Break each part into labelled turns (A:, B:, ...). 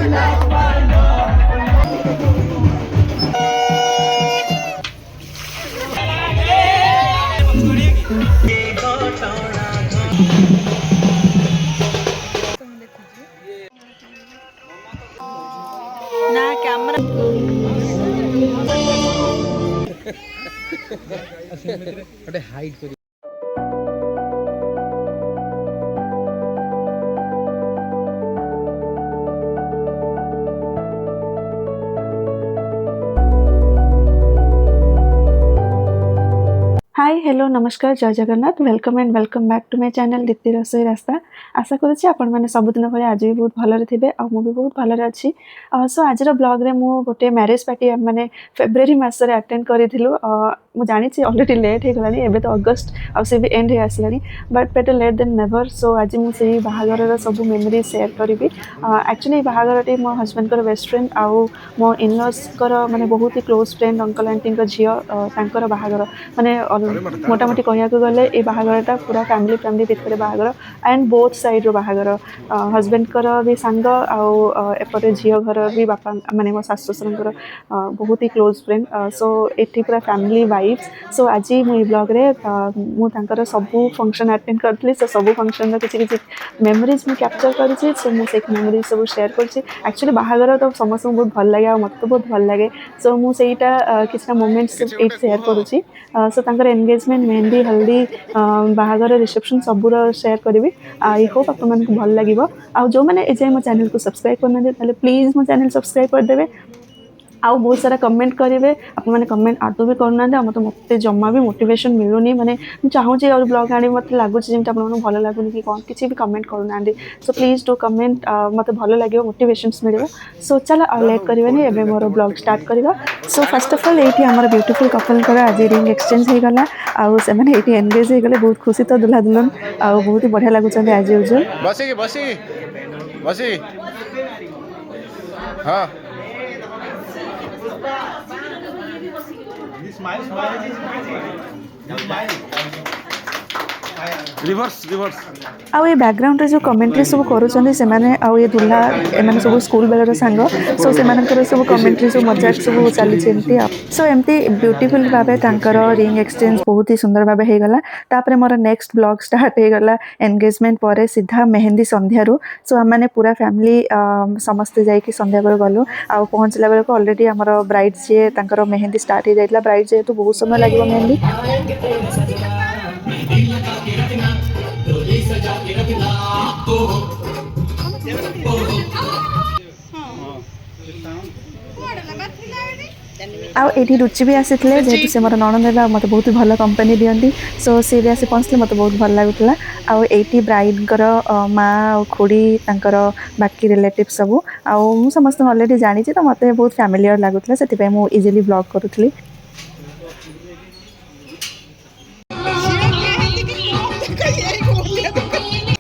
A: ना camera hide कर
B: हाय hello नमस्कार जय Jagannath welcome and welcome back to my channel Deepti Rasoi रास्ता आशा करुच्ची आपण मैंने सबुदिन भाई आज भी बहुत भलरे थे भी बहुत भलरे अच्छी सो आज ब्लॉग रे मु गोटे मैरेज पार्टी मैंने फेब्रुआरी मसरे अटेंड करूँ मु जानी ऑलरेडी लेट हो गलानी एबे तो अगस्त आ से भी एंड हो आसलानी but better late than never so आज मुझे बाहागर सब मेमोरी शेयर करी एक्चुअली बाहागर मो हजबैंड को बेस्ट फ्रेंड आउ मो इनलॉज माने बहुत ही क्लोज फ्रेंड अंकल आंटी झील बाहागर माने मोटामोटी कहया गले ये बाहागरटा पूरा फैमिली फैमिली भितर बाहागर एंड बोथ साइड रो बाहागर हजबैंड भी सांग आउटे झील घर भी बापा माने मो सासु ससुर बहुत ही क्लोज फ्रेंड सो एठी पूरा फैमिली वाइब्स सो आज मुझे ब्लॉग रे मुझे सबू फंक्शन अटेंड करी सो सबू फंक्शन किसी मेमोरीज मुझे कैप्चर करी सो मुझे मेमोरीज सब शेयर कर एक्चुअली बाहागर तो समस्त बहुत भल लगे मत बहुत भल लगे सो मुझे किसी मोमेंट्स ये शेयर करुँची सो एंगेजमेंट मेहंदी हल्दी बाहागर रिसेप्शन सबूर शेयर करी आई होप आप भल लगे आ जो मैंने एजाए मो चैनल को सब्सक्राइब करना प्लीज मो चैनल सब्सक्राइब करदे आउ बहुत सारा कमेंट करेंगे आपने कमेंट आदौ भी करना मतलब मत जमा भी मोटिवेशन मिलूनी माने चाहूँगी और ब्लॉग आने मत लगुच जमी आप भल लगुनि कि कौन किसी भी कमेंट करूना सो प्लीज डू कमेंट मत भल लगे मोटिवेशन मिले सो चल लेट करें एवं मोर ब्लॉग स्टार्ट करवा सो फर्स्ट ऑफ ऑल ये आम ब्यूटीफुल कपल आज रिंग एक्सचेंज हो गला आउ एंगेज हो गले बहुत खुशी तो दुल्हा दुल्हन आ बहुत ही बढ़िया लगुच आज यूजुअल
C: हाँ रिवर्स रिवर्स
B: आउ ये बैकग्राउंड रे जो कमेंट्री सब करूछन्ती से माने आउ ये दुल्हा एमाने सब स्कूल बेलर सांग सो से मानकर सब कमेंट्री सब मजाक सब चली एमती सो एमती ब्यूटीफुल भाबे तांकर रिंग एक्सचेंज बहुत ही सुंदर भाबे हे गला तापरे मोर नेक्स्ट ब्लॉग स्टार्ट हे गला एंगेजमेंट परे सीधा मेहंदी संध्या रो सो हम माने पूरा फैमिली समस्त जाई कि संध्या बेल गलो आ पहुंचला बेल को ऑलरेडी हमर ब्राइड जे तांकर मेहंदी स्टार्ट हे जाइतला ब्राइड जे तो बहुत समय लागो मेहंदी आउ एठी रुचि भी आसी जेहेतु से मोर नणंद मत बहुत भल कंपनी दियंती सो सी भी आसी पहुँचले मत बहुत भल लगुला आउ एठी ब्राइडर माँ खुड़ी तांकर बाकी रिलेटिव सब आउ समस्त ऑलरेडी जानी तो मत बहुत फैमिलियर लगुला से मुझे इजिली ब्लॉग करूली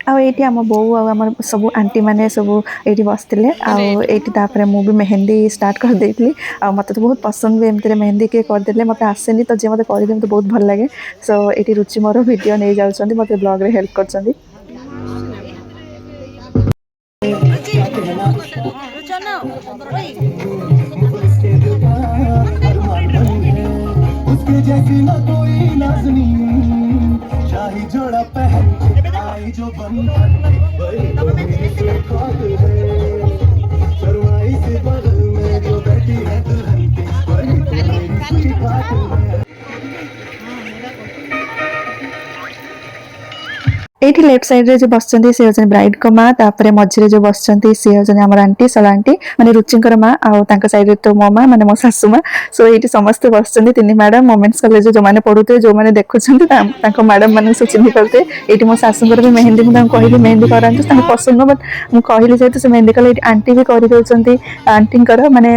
B: आईटी आम बो आम सब आंटी मैंने सब ये बसते आईटी मुझे मेहंदी स्टार्ट कर देती मत तो बहुत पसंद भी एमती मेहंदी किए करदे मत आसेनी तो जी मत कर बहुत भल लगे सो ये रुचि मोर वीडियो नहीं जाऊँ मत ब्लॉग रे हेल्प कर शाही जोड़ा पहन आई जो बन शर्माई से बगल में जो बैठी है दुल्हन की एठी लेफ्ट साइड रे जो बसचंती से होजन ब्राइड को माँ तापरे मझिरे जो बसचंती से होजन हमर आंटी सला आंटी माने रुचिंकर माँ आ तांका साइड रे तो मो माँ माने मो सासु माँ सो एठी समस्त बसचंती तिनी मैडम मोमेंट्स कॉलेज जो माने पढुते जो माने देखुछंती तांको मैडम माने सो चिन्हि करते एठी मो सासुंकर भी मेहंदी मु तांको कहिली मेहंदी करांतु तांको पसंद बट मु कहिली जेतु से मेहंदी कले एठी आंटी भी करि दोचंती आंटींकर माने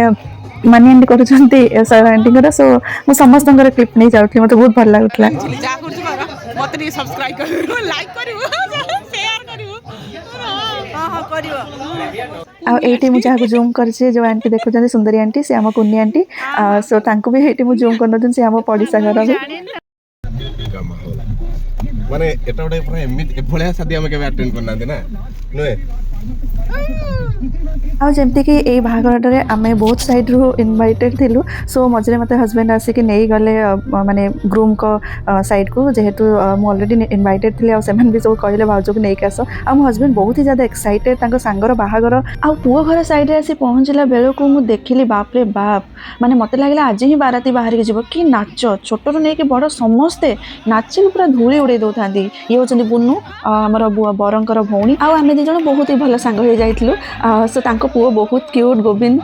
B: मानी एंड करूछंती सर आंटींकर सो मु समस्तंकर क्लिप नै जाउथि मते बहुत भल लागुतला
A: मत नहीं सब्सक्राइब करू लाइक करू शेयर करू हां हां करियो
B: आ एटी मु जहाँ जूम करछे जो आंटी देखुछंती सुंदरी आंटी से आम कुन्नी आंटी सो तांको भी एटी मु जूम करन से आम पड़िसा घर भी
C: माने एटा उडे पूरा एमित एभळिया शादी हम केबे अटेंड करना दे ना नोए
B: ଆଉ ଯେମିତିକି ଏଇ ବାହାଘରଟାରେ ଆମେ ବହୁତ ସାଇଡ଼୍ରୁ ଇନଭାଇଟେଡ଼ ଥିଲୁ। ସୋ ମଝିରେ ମୋତେ ହଜବେଣ୍ଡ ଆସିକି ନେଇଗଲେ ମାନେ ଗ୍ରୁମ୍ଙ୍କ ସାଇଡ଼୍କୁ, ଯେହେତୁ ମୁଁ ଅଲରେଡ଼ି ଇନଭାଇଟେଡ଼ ଥିଲି। ଆଉ ସେମାନେ ବି ସବୁ କହିଲେ ଭାଉଜକୁ ନେଇକି ଆସ। ଆଉ ମୋ ହଜବେଣ୍ଡ ବହୁତ ହି ज़्यादा ଏକ୍ସାଇଟେଡ଼ ତାଙ୍କ ସାଙ୍ଗର ବାହାଘର। ଆଉ ପୁଅ ଘର ସାଇଡ଼୍ରେ ଆସି ପହଞ୍ଚିଲା ବେଳକୁ ମୁଁ ଦେଖିଲି ବାପରେ ବାପ, ମାନେ ମୋତେ ଲାଗିଲା ଆଜି ହିଁ ବାରାତି ବାହାରିକି ଯିବ। କି ନାଚ, ଛୋଟରୁ ନେଇକି ବଡ଼ ସମସ୍ତେ ନାଚିକି ପୁରା ଧୂଳି ଉଡ଼େଇ ଦେଉଥାନ୍ତି। ଇଏ ହେଉଛନ୍ତି ବୁନୁ, ଆମର ବରଙ୍କର ଭଉଣୀ। ଆଉ ଆମେ ଦୁଇ ଜଣ ବହୁତ ହି ଭଲ ସାଙ୍ଗ ହେଇଯାଇଥିଲୁ। ସୋ ତାଙ୍କ ପୁଅ ବହୁତ କ୍ୟୁଟ୍ ଗୋବିନ୍ଦ।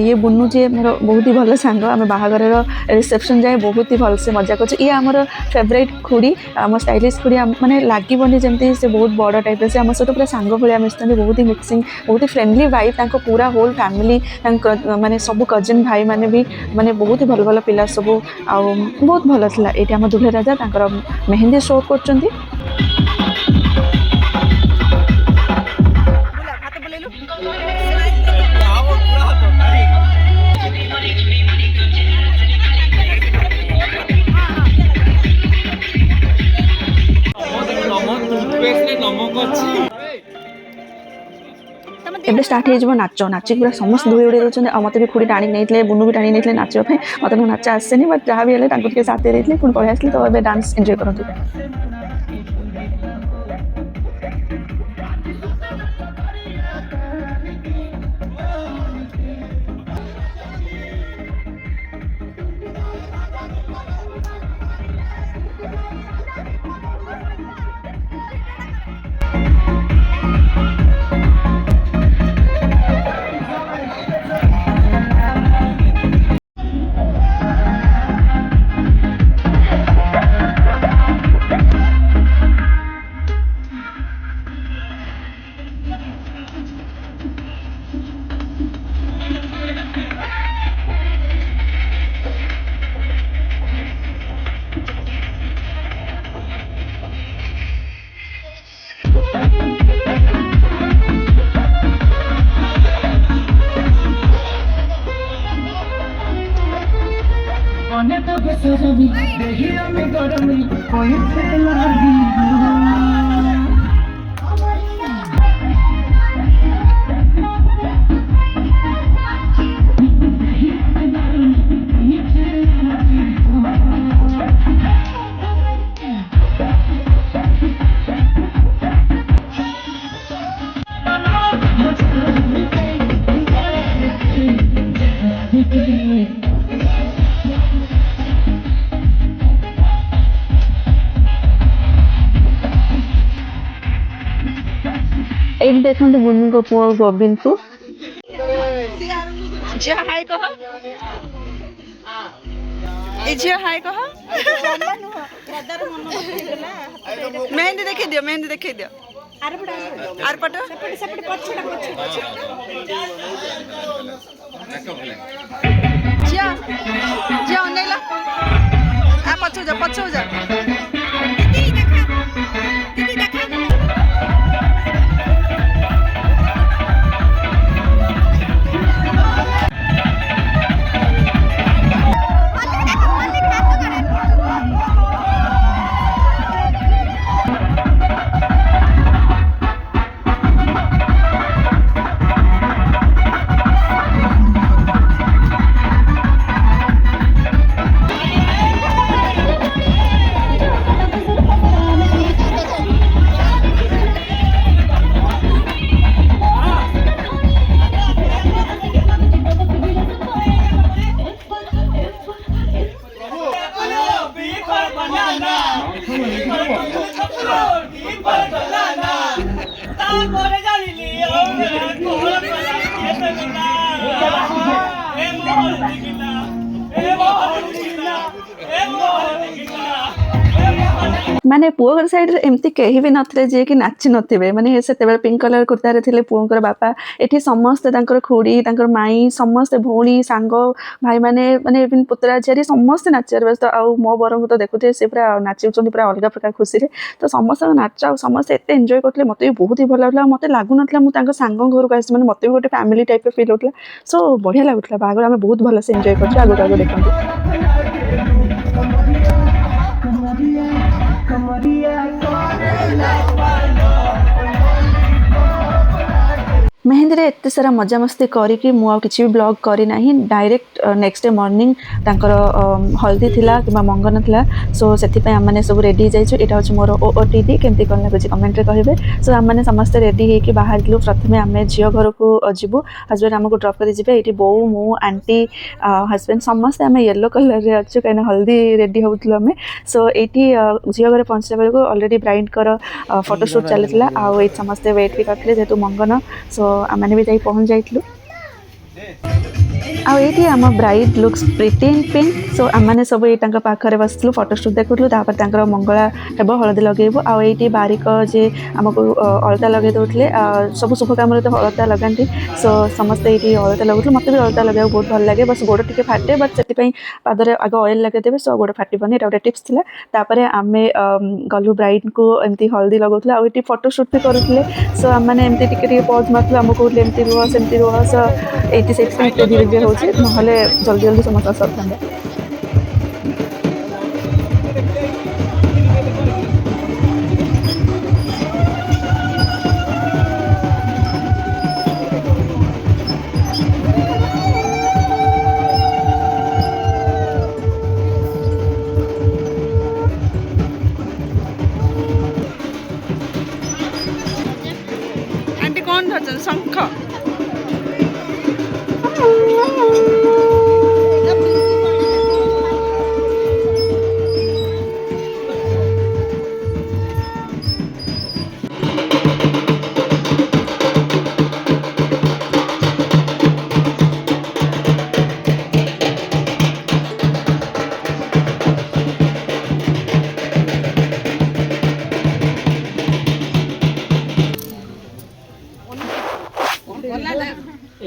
B: ଇଏ ବୁନୁ ଯିଏ ମୋର ବହୁତ ହି ଭଲ ସାଙ୍ଗ। ଆମେ ବାହାଘରର ରିସେପସନ୍ ଯାଏ ବହୁତ ହି ଭଲସେ ମଜା କରୁଛୁ। ଇଏ ଆମର ଫେଭରାଇଟ୍ ଖୁଡ଼ି, ଆମ ଷ୍ଟାଇଲିସ୍ ଖୁଡ଼ି। ମାନେ ଲାଗିବନି ଯେମିତି ସେ ବହୁତ ବଡ଼ ଟାଇପ୍ର, ସେ ଆମ ସହିତ ପୁରା ସାଙ୍ଗ ଭଳିଆ ମିଶୁଛନ୍ତି। ବହୁତ ହି ମିକ୍ସିଂ, ବହୁତ ହି ଫ୍ରେଣ୍ଡଲି ଭାଇ। ତାଙ୍କ ପୁରା ହୋଲ୍ ଫ୍ୟାମିଲି, ତାଙ୍କ ମାନେ ସବୁ କଜିନ୍ ଭାଇମାନେ ବି ମାନେ ବହୁତ ହି ଭଲ ଭଲ ପିଲା ସବୁ। ଆଉ ବହୁତ ଭଲ ଥିଲା। ଏଇଠି ଆମ ଦୁଲ୍ହେ ରାଜା ତାଙ୍କର ମେହେନ୍ଦି ଶୋ କରୁଛନ୍ତି। ଏବେ ଷ୍ଟାର୍ଟ ହେଇଯିବ ନାଚ। ନାଚିକି ପୁରା ସମସ୍ତେ ଧୋଇ ଉଡ଼େଇ ଦେଉଛନ୍ତି। ଆଉ ମୋତେ ବି ଖୁଡ଼ି ଟାଣିକି ନେଇଥିଲେ, ବୁନୁ ବି ଟାଣିକି ନେଇଥିଲେ ନାଚିବା ପାଇଁ। ମୋତେ ତ ନାଚ ଆସେନି, ବଟ୍ ଯାହା ବି ହେଲେ ତାଙ୍କୁ ଟିକେ ସାଥ୍ ଦେଇଥିଲେ, ପୁଣି ପଳେଇ ଆସିଲି। ତ ଏବେ ଡାନ୍ସ ଏନ୍ଜୟ କରନ୍ତୁ। ଏଇଠି ଦେଖନ୍ତୁ ବୁନୁଙ୍କ ପୁଅ ଗୋବିନ୍ଦକୁ। ଝିଅ ହାଇ କହ, ଏ ଝିଅ ହାଇ କହ। ମେହେନ୍ଦି ଦେଖେଇ ଦିଅ, ମେହେନ୍ଦି ଦେଖେଇ ଦିଅ। ଆରପଟ ଝିଅ, ଝିଅ ଅନେଇଲ, ପଛକୁ ଯା, ପଛକୁ ଯା। ମାନେ ପୁଅ ଘର ସାଇଡ଼ରେ ଏମିତି କେହି ବି ନଥିଲେ ଯିଏକି ନାଚି ନଥିବେ। ମାନେ ସେତେବେଳେ ପିଙ୍କ କଲର୍ କୁର୍ତ୍ତାରେ ଥିଲେ ପୁଅଙ୍କର ବାପା। ଏଠି ସମସ୍ତେ ତାଙ୍କର ଖୁଡ଼ି, ତାଙ୍କର ମାଇଁ, ସମସ୍ତେ ଭଉଣୀ, ସାଙ୍ଗ, ଭାଇମାନେ, ମାନେ ଇଭିନ୍ ପୁତୁରା ଝିଆରୀ ସମସ୍ତେ ନାଚିବାରେ ବ୍ୟସ୍ତ। ଆଉ ମୋ ବରଙ୍କୁ ତ ଦେଖୁଥିବେ, ସେ ପୁରା ନାଚୁଛନ୍ତି ପୁରା ଅଲଗା ପ୍ରକାର ଖୁସିରେ। ତ ସମସ୍ତଙ୍କ ନାଚ ଆଉ ସମସ୍ତେ ଏତେ ଏନ୍ଜୟ କରୁଥିଲେ, ମୋତେ ବି ବହୁତ ହି ଭଲ ଲାଗୁଥିଲା। ଆଉ ମୋତେ ଲାଗୁନଥିଲା ମୁଁ ତାଙ୍କ ସାଙ୍ଗ ଘରକୁ ଆସିଛି, ମାନେ ମୋତେ ବି ଗୋଟେ ଫ୍ୟାମିଲି ଟାଇପ୍ର ଫିଲ୍ ହେଉଥିଲା। ସୋ ବଢ଼ିଆ ଲାଗୁଥିଲା ବାହାଘର। ଆମେ ବହୁତ ଭଲସେ ଏନ୍ଜୟ କରୁଛୁ। ଆଗକୁ ଆଗକୁ ଦେଖନ୍ତୁ। मेहेंदी रे एते सारा मजामस्ती करिकी मु आ किछि भी ब्लॉग करी नाही डायरेक्ट नेक्स्ट डे मॉर्निंग तांकर हल्दी थिला किबा मंगन थिला सो सेति पय हमने सब रेडी जाइछु एटा होछ मोर ओओटीडी केमती कोन लागुछि कमेंट रे कहिबे सो हमने समस्त रेडी हे कि बाहर गेलु प्रथमे हमें जियो घर को जिबु हस्बैंड हमको ड्रॉप कर जिबे एटी बो मु आंटी हस्बैंड समस्त हमें येलो कलर रे अछु कने हल्दी रेडी होउतलो हमें सो एटी जियो घर पहुंचला बेलको ऑलरेडी ब्राइड कर फोटोशूट चलथिला आ ए समस्त वेट भी करथिले जेतु मंगन सो आमने भी जाई पहुंच जाइतलु आउ ये आम ब्राइड लुक्स प्रिटी इन पिंक सो आमने सब ये पाखे बसलु फोटोशूट देखुलु तापर मंगला हेब हलदी लगेबू आउ ये बारिक जे आमको अलता लगे दौले सब शुभ कम तो अलता लगाती सो समस्ते ये अलता लगुल मत भी अलता लगे बहुत भल लगे बस गोड़ टे फाटे बट से पादरे आग ऑयल लगेदेवे सो गोड़ फाटबनी एटा गोटे टिप्स थिला तापर आमे गलु ब्राइड को एमती हल्दी लगौले आउ ये फोटोशूट भी करुले सो आमने एमती टिके पज मारलु आमको कहले एमती रुह सेमती रुह सो ये धीरे धीरे हो नहले जल्दी जल्दी समस्त सरता
A: आंटी कौन धरछन शंख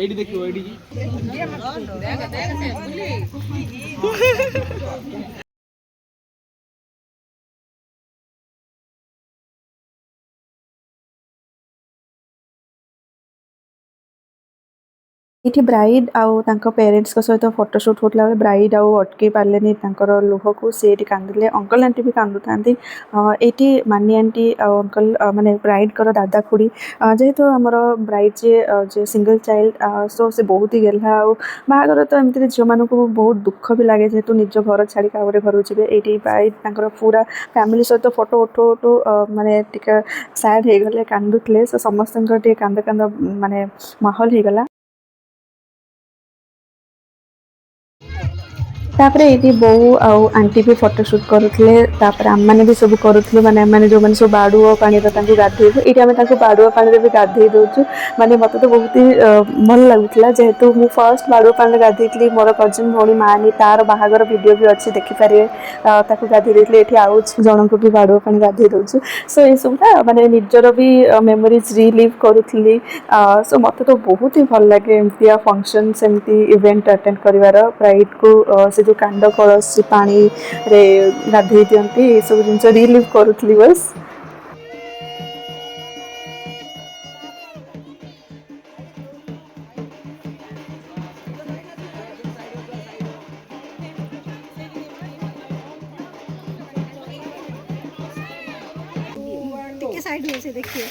D: एडी देखियो एडी
B: ये ब्राइड आउ पेरेंट्स सहित फोटोशूट होता बेले ब्राइड आउ अटकई पारे लुह को सी कांदिले अंकल आंटी भी कांदु था ये मानी आंटी अंकल माने ब्राइड कर दादा खुड़ी जेहेतु आमर ब्राइड जे सिंगल चाइल्ड सो से बहुत ही गेला बाहागर तो एमती झील मान बहुत दुख भी लगे जेहेतु निज घर छाड़ी गोटे घर जी ये ब्राइड पूरा फैमिली सहित फोटो उठो उठो माने टिके सैड हो गले कांदुले सो समस्त कांद कांद माने माहौल हो गला तापर ये बो आउ आंटी भी फोटोशूट करुले आम भी सब करूँ माने जो मैंने सब बाड़ुआ पानी गाधेबू ये आम बाड़ुआ पानी भी गाधे दूचु माने मत तो बहुत ही भल लगुला जेहेतु मु फर्स्ट बाड़ुआ पानी गाधे मोर कजिन भौणी मानी तार बाहागर वीडियो भी अच्छी देखिपारे गाधे देती ये आउ जन को भी बाड़ुआ पानी गाधे दूचु सो ये सबटा माने निजर भी मेमोरीज रिलिव करूली सो मत तो बहुत ही भल लगे एमती फंक्शन सेमती इवेंट अटेंड कर ब्राइड को से जो कांड कलश पानी रे गाधे दियंती ये सब जिन रिलिव करूली बस
E: साइड में से देखिए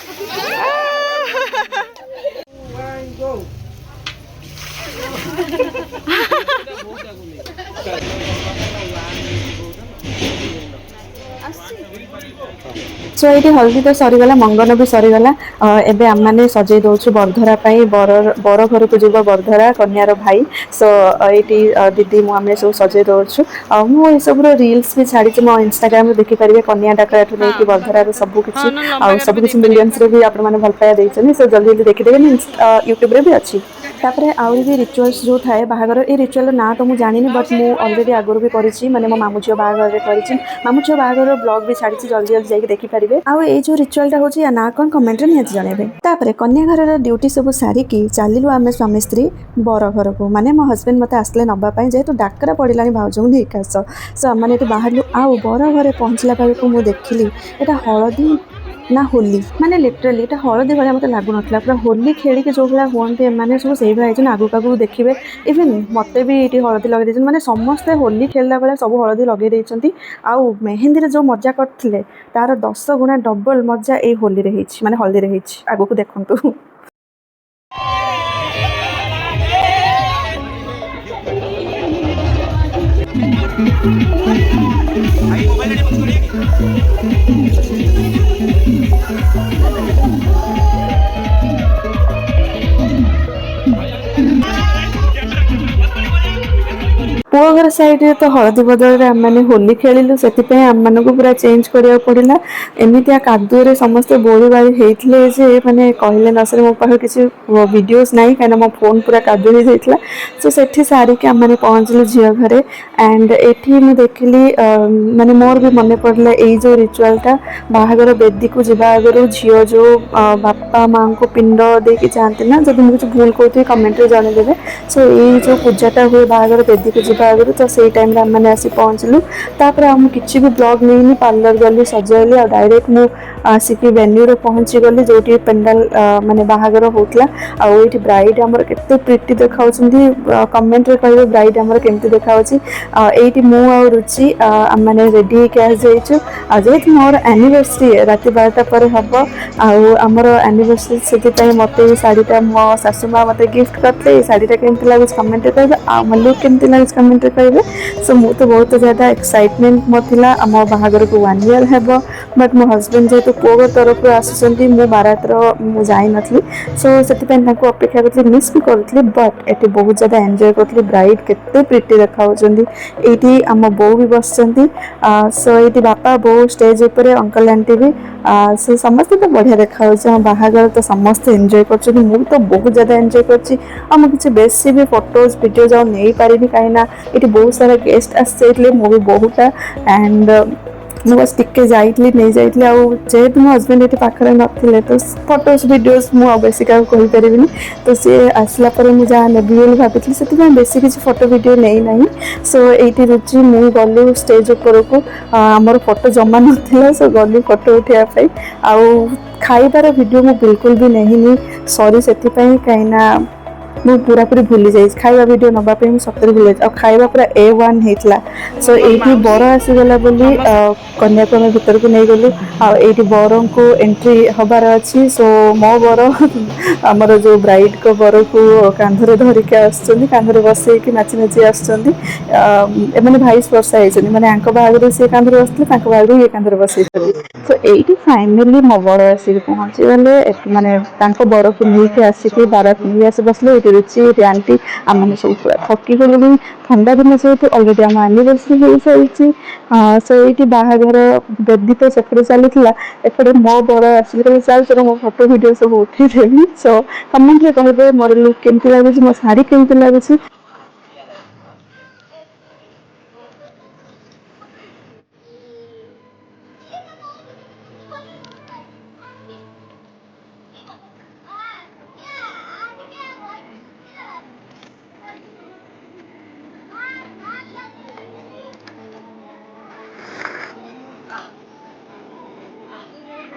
B: सो ये हल्दी तो सरीगला मंगन भी सरीगला एबे आम मैंने सजे दौचु बरधरा बर घर को जीव बरधरा कन्यार भाई सो ये दीदी मुझे सब सजे दौचु मुझे सब रिल्स भी छाड़ी मो इंस्टाग्राम देखिपारे कन्या डाका नहीं बरधरार सबकि मिलियंस भी आप भल पाया देते सो जल्दी जल्दी देखिदेवे यूट्यूब रे भी अच्छी तापर आउरी भी रिचुअल्स जो थाए बाहागर ये रिचुअल ना तो मुझे जानी बट मु ऑलरेडी आगुरी भी करी माने मो मामू झील बाहागर करी मामू झील बाहागर ब्लॉग भी छाड़ी जल्दी जल्दी जाके देखिपारे आउ ये जो रिचुअलटा होची या ना कौन कमेंट में निहत जणेबे तापर कन्या घर ड्यूटी सब सारिकी चलिलु आमे स्वामी स्त्री बर घर को माने मो हस्बैंड मते आसले नबा पई जेहेतु डाकरा पड़िलानी भाउजो नेक आस सो आम मैंने बाहर आउ बर घरे पहुँचला बेलू मुझे देखिली एटा हलदी ना होली माने लिटराली ये हलदी भाया मत लगुन पूरा होली खेल के जो भाया हमें मैंने सब से भाई आगुक आगुक देखिए इवेन मत भी ये हलदी लगे माने समस्ते होली खेलला बेले सब हलदी लगे देइछंती आउ मेहेंदी रे जो मजा करथिले तार 10 गुणा डबल मजा ए होली रे हिच माने हल्दी रे हिच आगुक देखंतु पुओ घर साइड तो हलदी बदल आम मैंने होली खेलु से आम मानक पूरा चेंज करा पड़ा एमतिया कादुए समस्ते बोली बाड़ी होते जे मैंने कहले न सर मो पाखे किसी वीडियोस ना कहीं मो फोन पूरा कादु हो जाता सो से सारिक आम मैंने पहुँचलु झील घरे एंड एटी मुझे देखिली माने मोर भी मन पड़ला ये जो रिचुआलटा बाहागर बेदी को जावा आगु झील जो बापा माँ को पिंड देकी जाती ना जब मुझे भूल कहते कमेंट जनईदेवे सो ये जो पूजाटा हुए बाहागर बेदी को आगु तो से टाइम मैंने आसी पहुँचलु तापर आम किसी भी ब्लॉग नहीं पार्लर गली सजाइली आ डायरेक्ट मु आसिक वेन्यू पहुँची गली जो पेंडाल माने बाहागर होता आईटी ब्राइड आमर केते प्रिटी देखा कमेंट रे कहिबे ब्राइड आमर केमती देखा ये मु आ रुचि मैंने रेडी होकर आसु जेहतु मोर एनिवर्सरी राति 12टा पर हम आमर एनिवर्सरी से मत शाढ़ीटा मो सासुमा मत गिफ्ट करते शाढ़ीटा केमती लगे कमेंट रे कहिबे आम लुक केमती लगे कमेंट रे कहिबे सो मु तो बहुत ज़्यादा एक्साइटमेंट मोला आम बाहागर को 1 ईयर है बट मो हजबैंड जेहतु पुओ तरफ आसुँच मु बारातर मु जाई नथली सो से अपेक्षा करी मिस भी करी बट ये बहुत ज़्यादा एंजॉय करी ब्राइड केते प्रिटी देखा ये आम बो भी बस सो ये बापा बो स्टेज उपर अंकल आंटी भी से समस्त तो बढ़िया देखा बाहागर तो समस्त एंजॉय कर तो बहुत ज़्यादा एंजॉय कर बेसी भी फोटोज वीडियोज आ नहीं पारि कहीं ये बहुत सारा गेस्ट आसते मु भी बहुत एंड मु बस टिके जाइली नहीं जाइली जेहेतु मो हजबैंड ये पाखे नथिले तो फोटोज वीडियोज मु बेसी क्या कहीपरि तो सी आसला मुझे जहाँ नेबी बोली भाभी से बेसी किसी फोटो वीडियो नहीं ना सो ये रुचि मु गलु स्टेज उपर को आमर फोटो जमा नाला सो गलु फोटो उठाई आउ खाइबार वीडियो मु बिल्कुल भी नहीं सॉरी से कहीं मु पूरा पूरी भूली जाइए खाଇବା वीडियो नवाप सतरे भूल जाए खाଇବା पूरा A1 होता सो ये बर आसीगला कन्याकुमारी भीतर को नहीं गलु आईटी बर को एंट्री हबार अच्छी सो मो बर आमर जो ब्राइड को बर को कांधरे धरिक आंधरे बसई नाची नाची आसने भाईस वर्षा होती मैंने बाहर सी कांधरे बसते बाहर ये कांधरे बसई सो ये फाइनाली मो बड़ आसिक पहुँची गले माने बर को नहीं आसिक बारात नहीं आस बसले रुचि आंटी आम सब पूरा थकी गलु ठंडा दिन जेहतु अलरेडी आम एनिवर्सरी हो सारी सो ये बाहागर बेदी तो से चलता एपटे मो बड़ आसिक चल मो फोटो वीडियो सब उठेदेवी सो कमेंट रे कहे मोर लुक केमती लगुच मो शाढ़ी केमती लगुच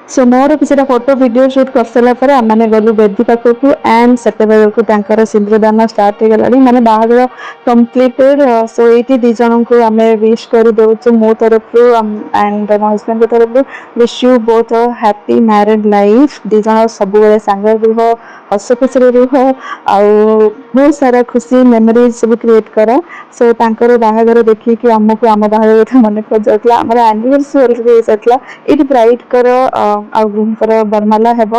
B: सो मोर किसी फोटो वीडियो शूट कर सारापर आम मैंने गलु बेदी पाखक एंड से सिंदूरदान स्टार्ट हो गला माने बाहागर कंप्लीटेड सो ये दी जन को आम विश कर दौचु मो तरफ एंड मो हजबैंड तरफ wish you both happy married life दी जन सब सांग रुह हस खुशी रुह बहुत सारा खुशी मेमोरीज सब क्रिएट कर सो बाहागर देखिए आमको आम बाहागर कथा मन पड़ जाता आम एनिवर्सरी हो सारा ये ब्राइड कर गृहकर बरमाला हेब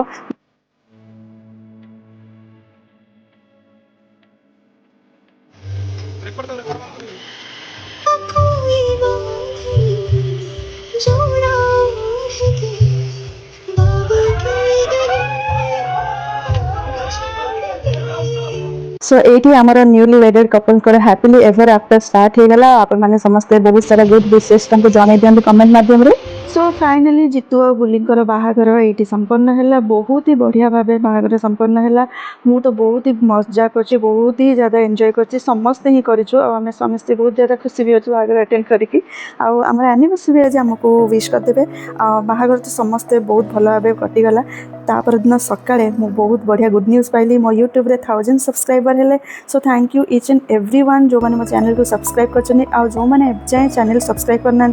B: सो ये आमर newly वेडेड couple happily ever after start हो गला आप मैंने समस्ते बहुत सारा गुड विशेष जन दिखाते कमेंट मध्यम सो फाइनाली जितु और बुलींकर बाहागर ये संपन्न है बहुत ही बढ़िया भाव बाहागर संपन्न है मु तो बहुत ही मजा कर बहुत ही ज़्यादा एंजॉय कर समस्ते ही करें समस्ते बहुत ज़्यादा खुशी भी अच्छे बाहागर अटेंड करके आम एनिवर्सरी आज आमको विश करदे बाहागर तो समस्ते बहुत भल भाव कटिगला तापर दिन सकाळे मु बहुत बढ़िया गुड न्यूज़ पाइली मो यूट्यूब रे 1000 सब्सक्राइबर हेले so thank you each and everyone जो मैंने मो चैनल को सब्सक्राइब कर जो मैंने जाए चैनल सब्सक्राइब करना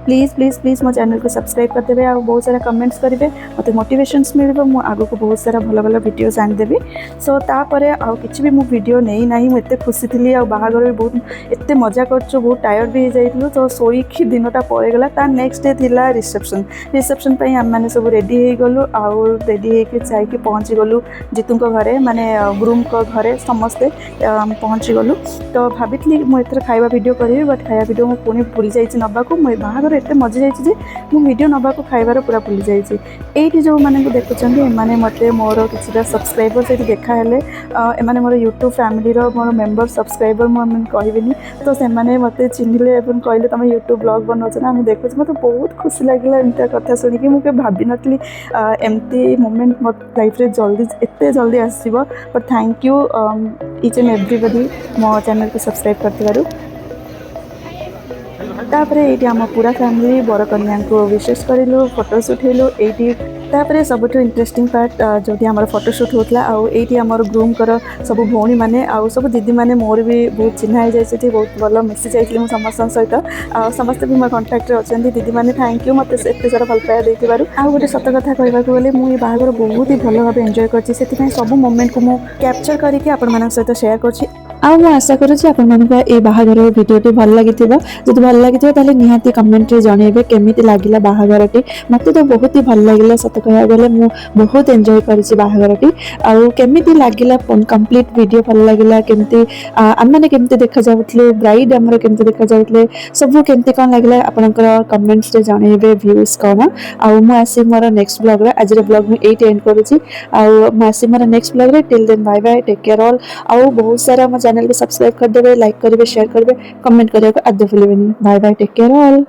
B: प्लीज प्लीज प्लीज मो चैनल को को सब्सक्राइब करदेवे आ बहुत सारा कमेंट्स करेंगे मत मोटिवेशंस मिल आग को बहुत सारा भल भल वीडियोस आनीदेवी सो तापर आउ कि भी वीडियो नहीं ना मुझे खुशी थी बाहागर भी बहुत एत मजा कर बहुत टायर्ड भी हो जाइलु तो शोकी दिनटा पलैगला तार नेक्स्ट डे थिला रिसेप्शन आम मैंने सब रेडी हो गलु आउ रेडी होकर जाकि पहुँची गलु जीतू घरे माने ग्रूम घरे समस्ते पहुँची गलु तो भाभी मुझे खाଇବା वीडियो करी बट खाଇବା वीडियो मुझे पुणी भूली जाइए नबाक बाहागर एत मजा जाइए मु वीडियो नबाक खाइबार पूरा भूली जाइए ये जो मैंने देखुं एमाने मते मोर किसी सब्सक्राइबर से देखाले एमाने मोर यूट्यूब फैमिली मोर मेंबर सब्सक्राइबर मुझे कहबिनी तो से मत चिन्हले कहले तुम यूट्यूब ब्लॉग बनाऊँ ना देखुँ मत बहुत खुशी लगे एमती कथा शुणिकी मुझे भाभी नी एमती मोमेंट मो लाइफ रे जल्दी एत जल्दी आसो but thank you each and everybody मो चैनल को सब्सक्राइब करथिबारु तापर ये आम पूरा फैमिली बर कन्या को विशेष करूँ फोटोज उठेलु ये तापर सबुठ इंटरेस्टिंग पार्ट जो आम फोटोशूट होता आईटी आम ग्रूम कर सब भौणी मैंने आउ सब दीदी मैंने मोर भी बहुत चिन्ह हो जाए बहुत भल मिसी जाइए समस्त सहित समस्ते भी मो कंटाक्ट अच्छा दीदी मैंने थैंक यू मत एत सारा भल पाया देथिबारु आउ गोटे सत कथा कहबाक गले मुझे बाहागर बहुत ही भल भाव एंजॉय करछि सेति सब मोमेंट को मु कैप्चर करके आपण मानक सहित शेयर करछि आउ मु आशा करुछि आपण मानक ए बाहागर वीडियोटी भल लागिथिबो जदि भल लागिथिबो ताले निहाती कमेंट रे जणेबे केमिति लागिला बाहागरटी मते तो बहुत ही भल लागिला सत कहया गले मु बहुत एंजॉय करिछि बाहागरटी आउ केमिति लागिला कंप्लीट वीडियो भल लागिला केमिति हम माने केमिति देखा जाउथले ब्राइड हमर केमिति देखा जाउथले सब केमिति कोन लागिला आपनकर कमेंट्स रे जणेबे व्यूज कोन आउ मु आसी मोर नेक्स्ट ब्लॉग रे आज रे ब्लॉग में 8 एंड करूछि आउ मु आसी मोर नेक्स्ट ब्लॉग रे till then bye bye take care all आउ बहुत सारा चैनल को सब्सक्राइब कर देवे लाइक करेंगे शेयर करेंगे कमेंट करेंगे आदि भूलें bye bye take care all.